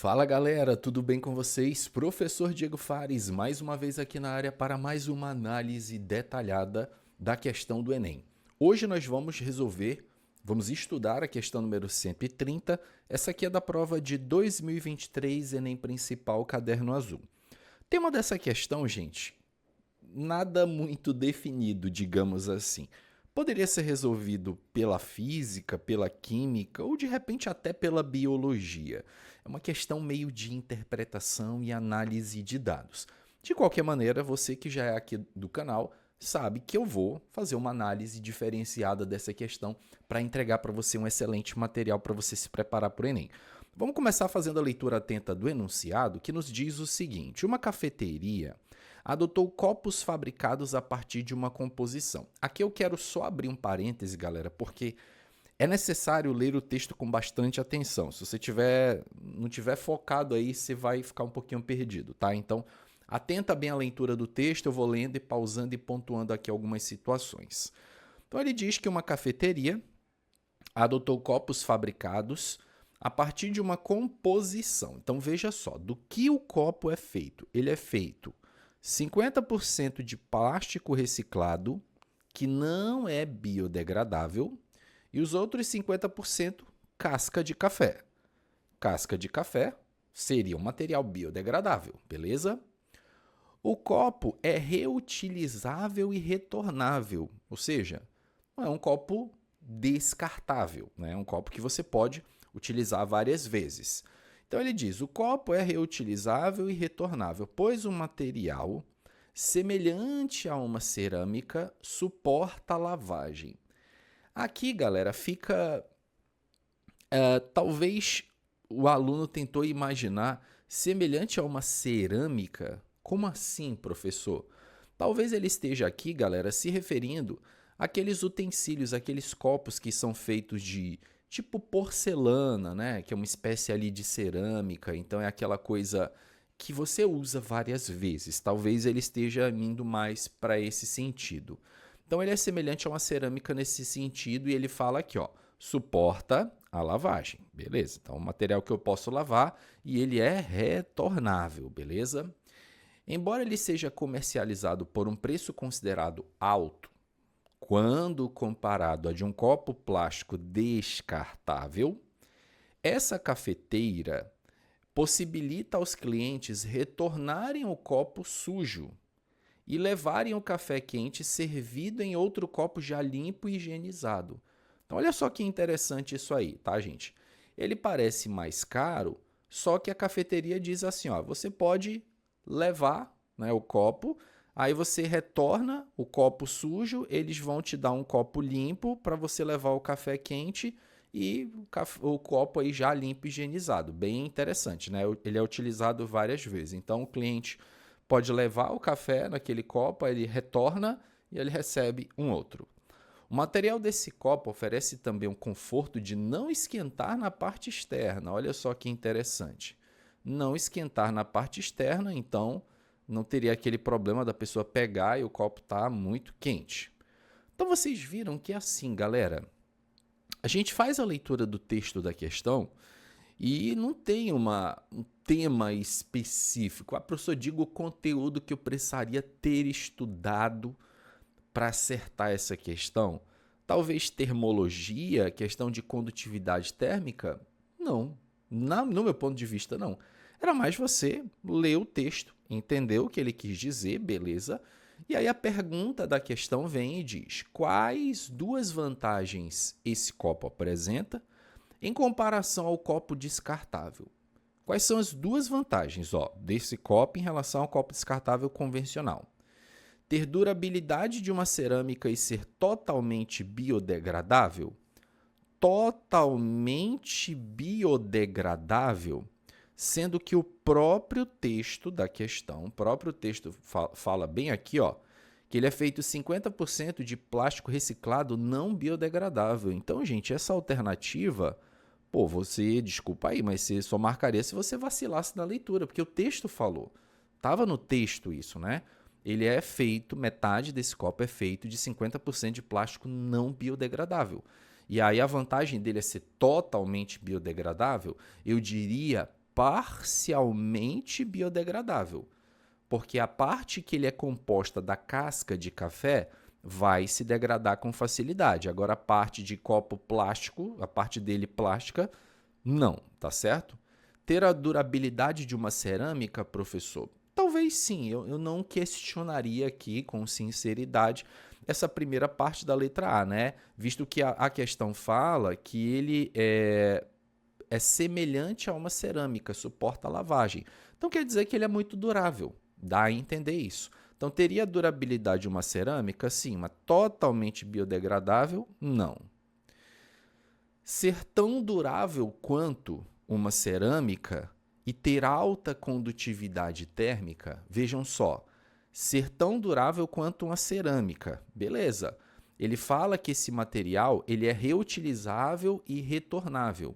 Fala galera, tudo bem com vocês? Professor Diego Fares, mais uma vez aqui na área para mais uma análise detalhada da questão do Enem. Hoje nós vamos estudar a questão número 130. Essa aqui é da prova de 2023, Enem Principal, Caderno Azul. Tema dessa questão, gente, nada muito definido, digamos assim. Poderia ser resolvido pela física, pela química ou de repente até pela biologia. É uma questão meio de interpretação e análise de dados. De qualquer maneira, você que já é aqui do canal sabe que eu vou fazer uma análise diferenciada dessa questão para entregar para você um excelente material para você se preparar para o Enem. Vamos começar fazendo a leitura atenta do enunciado, que nos diz o seguinte: uma cafeteria adotou copos fabricados a partir de uma composição. Aqui eu quero só abrir um parêntese, galera, porque é necessário ler o texto com bastante atenção. Se você não tiver focado aí, você vai ficar um pouquinho perdido, tá? Então, atenta bem à leitura do texto, eu vou lendo e pausando e pontuando aqui algumas situações. Então, ele diz que uma cafeteria adotou copos fabricados a partir de uma composição. Então, veja só, do que o copo é feito? Ele é feito 50% de plástico reciclado, que não é biodegradável, e os outros 50% casca de café. Casca de café seria um material biodegradável, beleza? O copo é reutilizável e retornável, ou seja, não é um copo descartável, né? É um copo que você pode utilizar várias vezes. Então ele diz: o copo é reutilizável e retornável, pois o material, semelhante a uma cerâmica, suporta a lavagem. Aqui, galera, fica... talvez o aluno tentou imaginar semelhante a uma cerâmica. Como assim, professor? Talvez ele esteja aqui, galera, se referindo àqueles utensílios, aqueles copos que são feitos de tipo porcelana, né? Que é uma espécie ali de cerâmica. Então é aquela coisa que você usa várias vezes. Talvez ele esteja indo mais para esse sentido. Então ele é semelhante a uma cerâmica nesse sentido e ele fala aqui, ó, suporta a lavagem, beleza? Então é um material que eu posso lavar e ele é retornável, beleza? Embora ele seja comercializado por um preço considerado alto, quando comparado a de um copo plástico descartável, essa cafeteira possibilita aos clientes retornarem o copo sujo e levarem o café quente servido em outro copo já limpo e higienizado. Então, olha só que interessante isso aí, tá, gente? Ele parece mais caro, só que a cafeteria diz assim, ó, você pode levar, né, o copo, aí você retorna o copo sujo, eles vão te dar um copo limpo para você levar o café quente e o copo aí já limpo e higienizado. Bem interessante, né? Ele é utilizado várias vezes. Então, o cliente pode levar o café naquele copo, ele retorna e ele recebe um outro. O material desse copo oferece também o conforto de não esquentar na parte externa. Olha só que interessante. Não esquentar na parte externa, então não teria aquele problema da pessoa pegar e o copo tá muito quente. Então vocês viram que é assim, galera. A gente faz a leitura do texto da questão e não tem um tema específico. Professor, diga o conteúdo que eu precisaria ter estudado para acertar essa questão. Talvez termologia, questão de condutividade térmica? Não. No meu ponto de vista, não. Era mais você ler o texto, entender o que ele quis dizer, beleza? E aí a pergunta da questão vem e diz: quais duas vantagens esse copo apresenta em comparação ao copo descartável? Quais são as duas vantagens desse copo em relação ao copo descartável convencional? Ter durabilidade de uma cerâmica e ser totalmente biodegradável? Totalmente biodegradável, sendo que o próprio texto da questão, o próprio texto fala bem aqui, que ele é feito 50% de plástico reciclado não biodegradável. Então, gente, essa alternativa, você, desculpa aí, mas você só marcaria se você vacilasse na leitura, porque o texto falou. Estava no texto isso, né? Ele é feito, metade desse copo é feito de 50% de plástico não biodegradável. E aí a vantagem dele é ser totalmente biodegradável, eu diria parcialmente biodegradável, porque a parte que ele é composta da casca de café vai se degradar com facilidade. Agora, a parte de copo plástico, a parte dele plástica, não, tá certo? Ter a durabilidade de uma cerâmica, professor? Talvez sim, eu não questionaria aqui com sinceridade essa primeira parte da letra A, né? Visto que a questão fala que ele é semelhante a uma cerâmica, suporta a lavagem. Então quer dizer que ele é muito durável, dá a entender isso. Então teria a durabilidade de uma cerâmica? Sim, mas totalmente biodegradável? Não. Ser tão durável quanto uma cerâmica e ter alta condutividade térmica, vejam só, ser tão durável quanto uma cerâmica, beleza. Ele fala que esse material ele é reutilizável e retornável.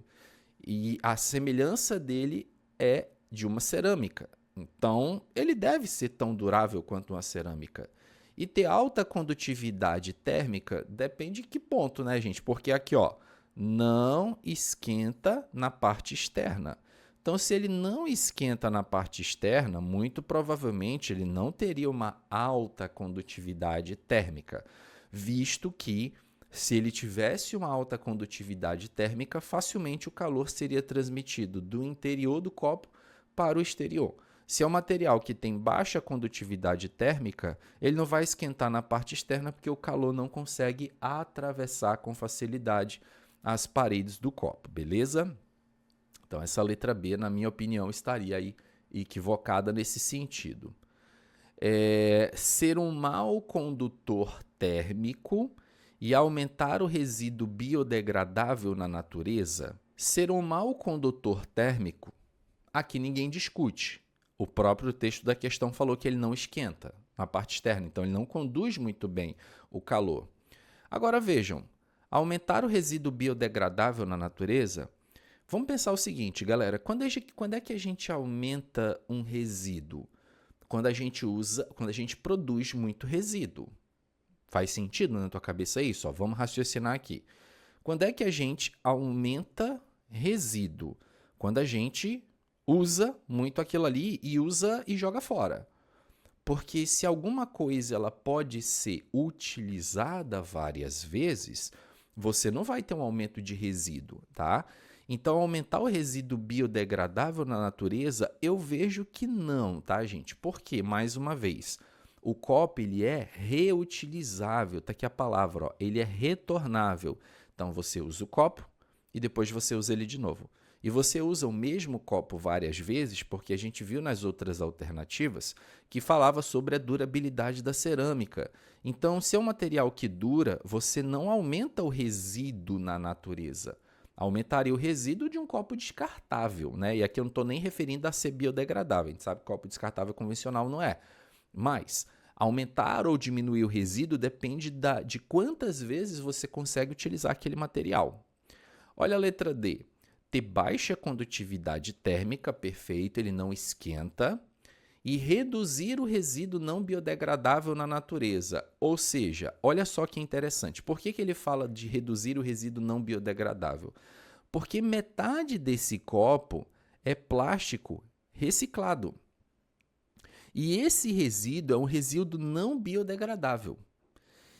E a semelhança dele é de uma cerâmica. Então, ele deve ser tão durável quanto uma cerâmica. E ter alta condutividade térmica depende de que ponto, né, gente? Porque aqui, ó, não esquenta na parte externa. Então, se ele não esquenta na parte externa, muito provavelmente ele não teria uma alta condutividade térmica, visto que se ele tivesse uma alta condutividade térmica, facilmente o calor seria transmitido do interior do copo para o exterior. Se é um material que tem baixa condutividade térmica, ele não vai esquentar na parte externa porque o calor não consegue atravessar com facilidade as paredes do copo, beleza? Então, essa letra B, na minha opinião, estaria aí equivocada nesse sentido. Ser um mau condutor térmico e aumentar o resíduo biodegradável na natureza. Ser um mau condutor térmico, aqui ninguém discute. O próprio texto da questão falou que ele não esquenta na parte externa, então ele não conduz muito bem o calor. Agora vejam, aumentar o resíduo biodegradável na natureza, vamos pensar o seguinte, galera, quando é que a gente aumenta um resíduo? Quando a gente produz muito resíduo. Faz sentido na tua cabeça isso? Ó, vamos raciocinar aqui. Quando é que a gente aumenta resíduo? Quando a gente usa muito aquilo ali e usa e joga fora. Porque se alguma coisa ela pode ser utilizada várias vezes, você não vai ter um aumento de resíduo, tá? Então, aumentar o resíduo biodegradável na natureza, eu vejo que não, tá, gente? Porque, mais uma vez, o copo ele é reutilizável, tá aqui a palavra, ó, ele é retornável. Então, você usa o copo e depois você usa ele de novo. E você usa o mesmo copo várias vezes, porque a gente viu nas outras alternativas que falava sobre a durabilidade da cerâmica. Então, se é um material que dura, você não aumenta o resíduo na natureza. Aumentaria o resíduo de um copo descartável, né? E aqui eu não estou nem referindo a ser biodegradável. A gente sabe que copo descartável convencional não é. Mas aumentar ou diminuir o resíduo depende de quantas vezes você consegue utilizar aquele material. Olha a letra D. Ter baixa condutividade térmica, perfeito, ele não esquenta. E reduzir o resíduo não biodegradável na natureza. Ou seja, olha só que interessante. Por que ele fala de reduzir o resíduo não biodegradável? Porque metade desse copo é plástico reciclado. E esse resíduo é um resíduo não biodegradável.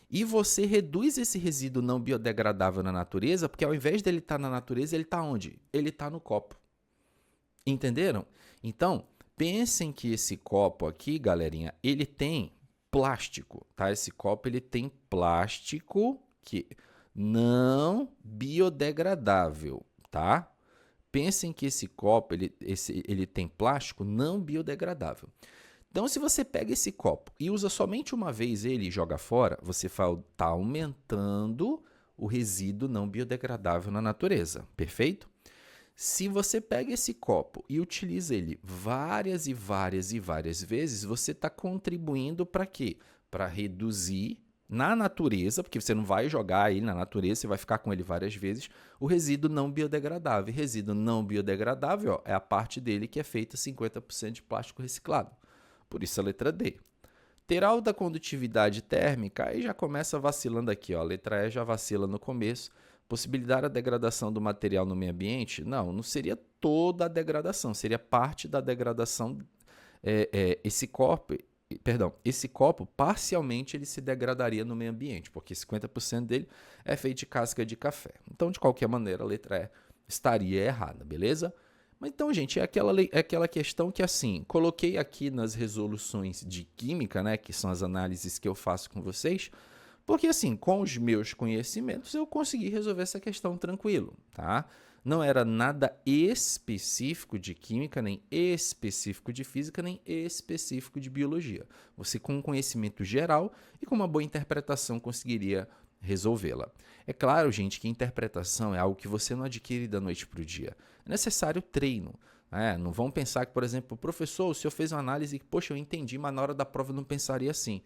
E você reduz esse resíduo não biodegradável na natureza, porque ao invés dele estar na natureza, ele está onde? Ele está no copo. Entenderam? Então, pensem que esse copo aqui, galerinha, ele tem plástico, tá? Esse copo ele tem plástico que não biodegradável, tá? Pensem que esse copo ele tem plástico não biodegradável. Então, se você pega esse copo e usa somente uma vez ele e joga fora, você está aumentando o resíduo não biodegradável na natureza, perfeito? Se você pega esse copo e utiliza ele várias e várias e várias vezes, você está contribuindo para quê? Para reduzir na natureza, porque você não vai jogar ele na natureza, você vai ficar com ele várias vezes, o resíduo não biodegradável. E resíduo não biodegradável, ó, é a parte dele que é feita 50% de plástico reciclado. Por isso a letra D. Ter alta condutividade térmica, aí já começa vacilando aqui, ó. A letra E já vacila no começo. Possibilitar a degradação do material no meio ambiente? Não seria toda a degradação, seria parte da degradação. Esse copo parcialmente ele se degradaria no meio ambiente, porque 50% dele é feito de casca de café. Então, de qualquer maneira, a letra E estaria errada, beleza? Mas então, gente, é aquela questão que, assim, coloquei aqui nas resoluções de química, né, que são as análises que eu faço com vocês, porque, assim, com os meus conhecimentos, eu consegui resolver essa questão tranquilo, tá? Não era nada específico de química, nem específico de física, nem específico de biologia. Você, com um conhecimento geral e com uma boa interpretação, conseguiria resolvê-la. É claro, gente, que interpretação é algo que você não adquire da noite para o dia. É necessário treino. Não vão pensar que, por exemplo, professor, o senhor fez uma análise e, poxa, eu entendi, mas na hora da prova eu não pensaria assim.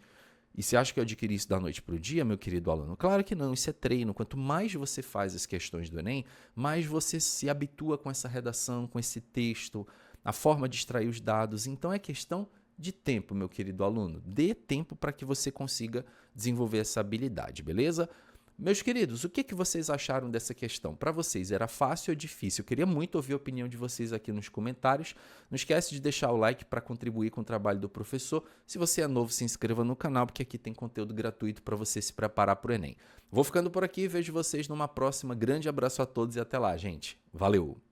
E você acha que eu adquiri isso da noite para o dia, meu querido aluno? Claro que não, isso é treino. Quanto mais você faz as questões do Enem, mais você se habitua com essa redação, com esse texto, a forma de extrair os dados. Então é questão de tempo, meu querido aluno. Dê tempo para que você consiga desenvolver essa habilidade, beleza? Meus queridos, o que vocês acharam dessa questão? Para vocês, era fácil ou difícil? Eu queria muito ouvir a opinião de vocês aqui nos comentários. Não esquece de deixar o like para contribuir com o trabalho do professor. Se você é novo, se inscreva no canal, porque aqui tem conteúdo gratuito para você se preparar para o Enem. Vou ficando por aqui e vejo vocês numa próxima. Grande abraço a todos e até lá, gente. Valeu!